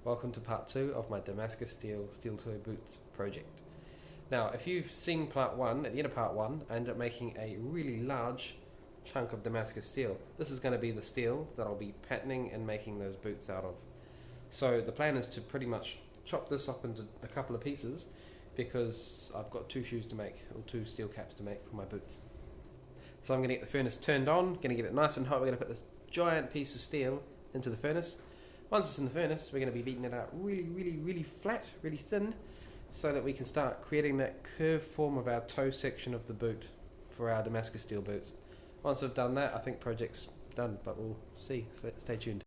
Welcome to part 2 of my Damascus steel toe boots project. Now, if you've seen part 1, at the end of part 1, I ended up making a really large chunk of Damascus steel. This is going to be the steel that I'll be patterning and making those boots out of. So the plan is to pretty much chop this up into a couple of pieces because I've got 2 shoes to make, or 2 steel caps to make for my boots. So I'm going to get the furnace turned on, going to get it nice and hot. We're going to put this giant piece of steel into the furnace. Once it's in the furnace, we're going to be beating it out really flat, really thin, so that we can start creating that curved form of our toe section of the boot for our Damascus steel boots. Once I've done that, I think project's done, but we'll see. So stay tuned.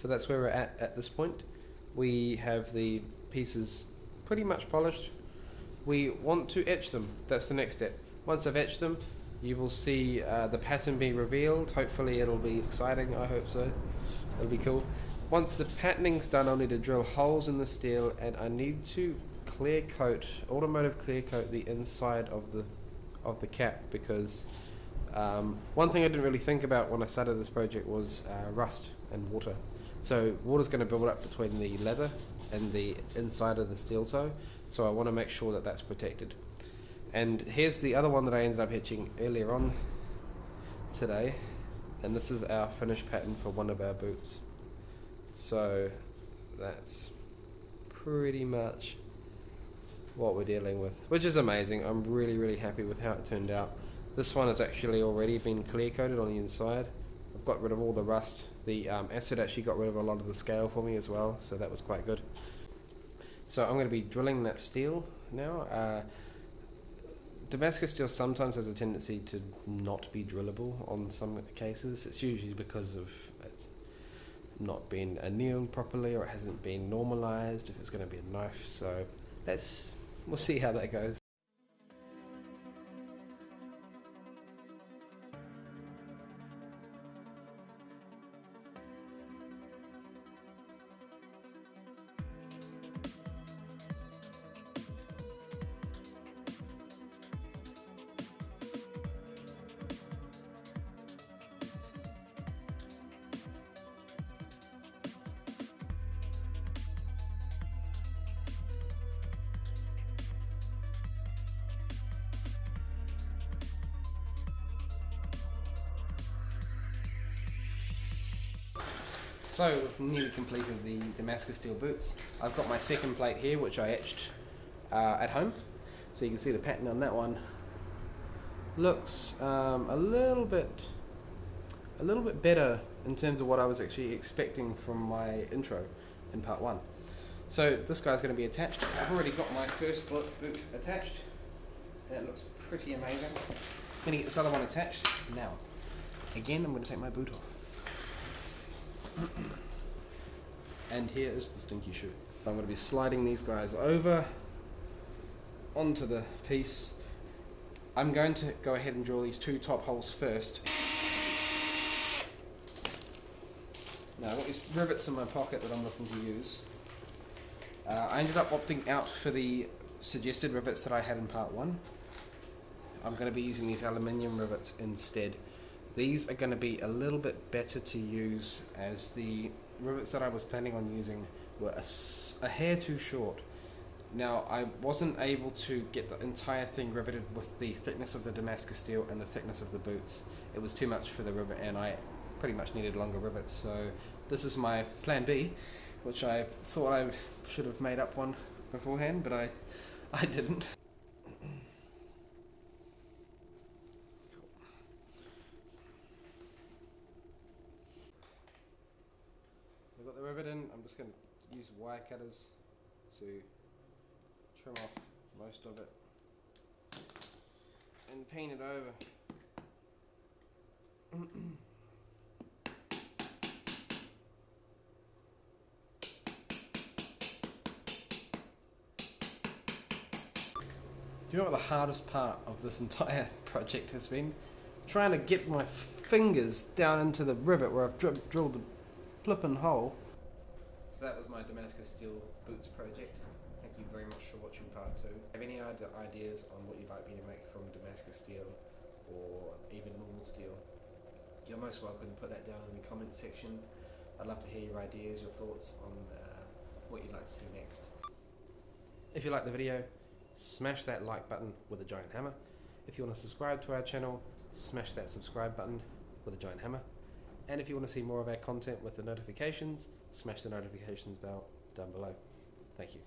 So that's where we're at this point. We have the pieces pretty much polished. We want to etch them. That's the next step. Once I've etched them, you will see the pattern be revealed. Hopefully it'll be exciting. I hope so. It'll be cool. Once the patterning's done, I'll need to drill holes in the steel, and I need to automotive clear coat the inside of the cap, because one thing I didn't really think about when I started this project was rust and water. So water's going to build up between the leather and the inside of the steel toe, so I want to make sure that that's protected. And here's the other one that I ended up etching earlier on today, and this is our finished pattern for one of our boots. So that's pretty much what we're dealing with, which is amazing. I'm really happy with how it turned out. This one has actually already been clear coated on the inside. I've got rid of all the rust. The acid actually got rid of a lot of the scale for me as well, so that was quite good. So I'm going to be drilling that steel now. Damascus steel sometimes has a tendency to not be drillable on some cases. It's usually because of it's not been annealed properly, or it hasn't been normalized if it's going to be a knife. So we'll see how that goes. So we've nearly completed the Damascus steel boots. I've got my second plate here, which I etched at home. So you can see the pattern on that one looks a little bit better in terms of what I was actually expecting from my intro in part one. So this guy's going to be attached. I've already got my first boot attached, and it looks pretty amazing. I'm going to get this other one attached now. Again, I'm going to take my boot off. And here is the stinky shoe. I'm going to be sliding these guys over onto the piece. I'm going to go ahead and drill these two top holes first. Now I've got these rivets in my pocket that I'm looking to use. I ended up opting out for the suggested rivets that I had in part one. I'm going to be using these aluminium rivets instead. These are going to be a little bit better to use, as the rivets that I was planning on using were a hair too short. Now, I wasn't able to get the entire thing riveted with the thickness of the Damascus steel and the thickness of the boots. It was too much for the rivet, and I pretty much needed longer rivets. So this is my plan B, which I thought I should have made up one beforehand, but I didn't. I've got the rivet in. I'm just going to use wire cutters to trim off most of it and paint it over. Do you know what the hardest part of this entire project has been? Trying to get my fingers down into the rivet where I've drilled the flippin' hole. So that was my Damascus steel boots project. Thank you very much for watching part 2. If you have any ideas on what you'd like me to make from Damascus steel or even normal steel, you're most welcome to put that down in the comment section. I'd love to hear your ideas, your thoughts on what you'd like to see next. If you like the video, smash that like button with a giant hammer. If you want to subscribe to our channel, smash that subscribe button with a giant hammer. And if you want to see more of our content with the notifications, smash the notifications bell down below. Thank you.